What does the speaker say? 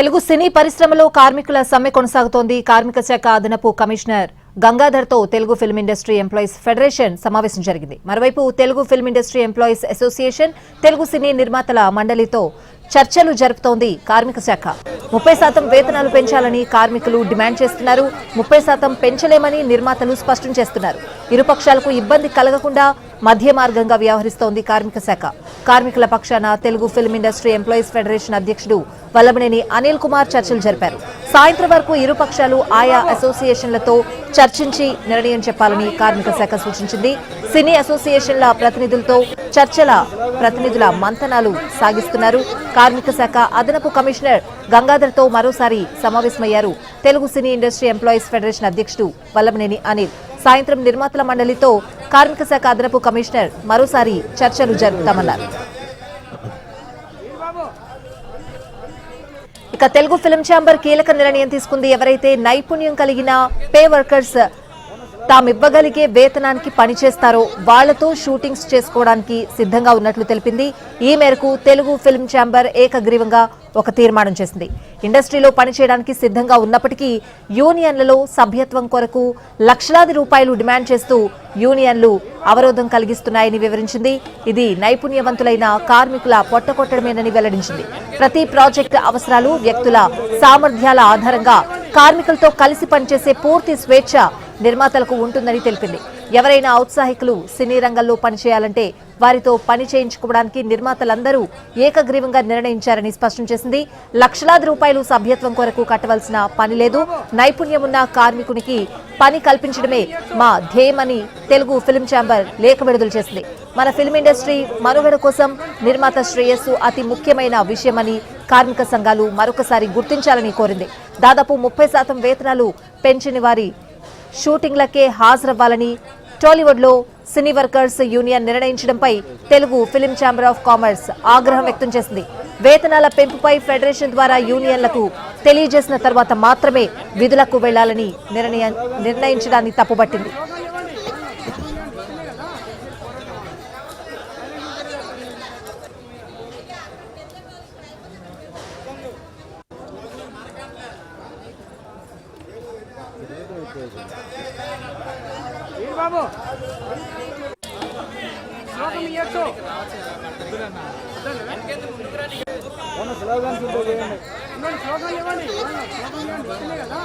తెలుగు సినీ పరిశ్రమలో కార్మికుల సమ్మె కొనసాగుతోంది. కార్మిక శాఖ అదనపు కమిషనర్ గంగాధర్తో Telugu film industry employees federation సమావేశం జరిగింది. మరోవైపు Telugu film industry employees association Telugu cine నిర్మాతల మండలితో చర్చలు జరుపుతోంది కార్మిక శాఖ. 30% వేతనాలు పెంచాలని కార్మికులు డిమాండ్ చేస్తున్నారు. 30% పెంచలేమని నిర్మాతలు స్పష్టం చేస్తున్నారు. ఇరుపక్షాలకు ఇబ్బంది కలగకుండా మధ్య మార్గంగా వ్యవహరిస్తోంది కార్మిక శాఖ. కార్మికుల పక్షాన Telugu film industry employees federation అధ్యక్షుడు వల్లభనేని అనిల్ కుమార్ చర్చలు జరిపారు. సాయంత్రం వరకు ఇరుపక్షాలు ఆయా అసోసియేషన్లతో చర్చించి నిర్ణయం చెప్పాలని కార్మిక శాఖ సూచించింది. సినీ అసోసియేషన్ల ప్రతినిధులతో ప్రతినిధుల మంతనాలు సాగిస్తున్నారు. కార్మిక శాఖ అదనపు కమిషనర్ గంగాధర్తో మరోసారి సమావేశమయ్యారు Telugu cine industry employees federation అధ్యక్షుడు వల్లభనేని అనిల్. సాయంత్రం నిర్మాతల మండలితో కార్మిక శాఖ అదనపు కమిషనర్ మరోసారి చర్చలు జరుపుతామన్నారు. ఇక తెలుగు ఫిల్మ్ ఛాంబర్ కీలక నిర్ణయం తీసుకుంది. ఎవరైతే నైపుణ్యం కలిగిన పే వర్కర్స్ తామివ్వగలిగే వేతనానికి పనిచేస్తారో వాళ్లతో షూటింగ్స్ చేసుకోవడానికి సిద్ధంగా ఉన్నట్లు తెలిపింది. ఈ మేరకు తెలుగు ఫిల్మ్ ఛాంబర్ ఏకగ్రీవంగా ఒక తీర్మానం చేసింది. ఇండస్ట్రీలో పనిచేయడానికి సిద్ధంగా ఉన్నప్పటికీ యూనియన్లలో సభ్యత్వం కొరకు లక్షలాది రూపాయలు డిమాండ్ చేస్తూ యూనియన్లు అవరోధం కలిగిస్తున్నాయని వివరించింది. ఇది నైపుణ్యవంతులైన కార్మికుల పొట్టకొట్టడమేనని వెల్లడించింది. ప్రతి ప్రాజెక్టు అవసరాలు, వ్యక్తుల సామర్థ్యాల ఆధారంగా కార్మికులతో కలిసి పనిచేసే పూర్తి స్వేచ్ఛ నిర్మాతలకు ఉంటుందని తెలిపింది. ఎవరైనా ఔత్సాహికులు సినీ రంగంలో పనిచేయాలంటే వారితో పని చేయించుకోవడానికి నిర్మాతలందరూ ఏకగ్రీవంగా నిర్ణయించారని స్పష్టం చేసింది. లక్షలాది రూపాయలు సభ్యత్వం కొరకు కట్టవలసిన పని లేదు. నైపుణ్యం ఉన్న కార్మికునికి పని కల్పించడమే మా ధ్యేయమని తెలుగు ఫిల్మ్ ఛాంబర్ లేఖ విడుదల చేసింది. మన ఫిల్మ్ ఇండస్ట్రీ మనుగడ కోసం నిర్మాత శ్రేయస్సు అతి ముఖ్యమైన విషయమని కార్మిక సంఘాలు మరొకసారి గుర్తించాలని కోరింది. దాదాపు 30% వేతనాలు పెంచని వారి షూటింగ్లకే హాజరవ్వాలని టాలీవుడ్లో సినీ వర్కర్స్ యూనియన్ నిర్ణయించడంపై Telugu film chamber of commerce ఆగ్రహం వ్యక్తం చేసింది. వేతనాల పెంపుపై ఫెడరేషన్ ద్వారా యూనియన్లకు తెలియజేసిన తర్వాత మాత్రమే విధులకు వెళ్లాలని నిర్ణయించడాన్ని తప్పుపట్టింది. బాబు శ్లోకం ఇయ్యొచ్చు. శ్లోకం ఇవ్వండి కదా.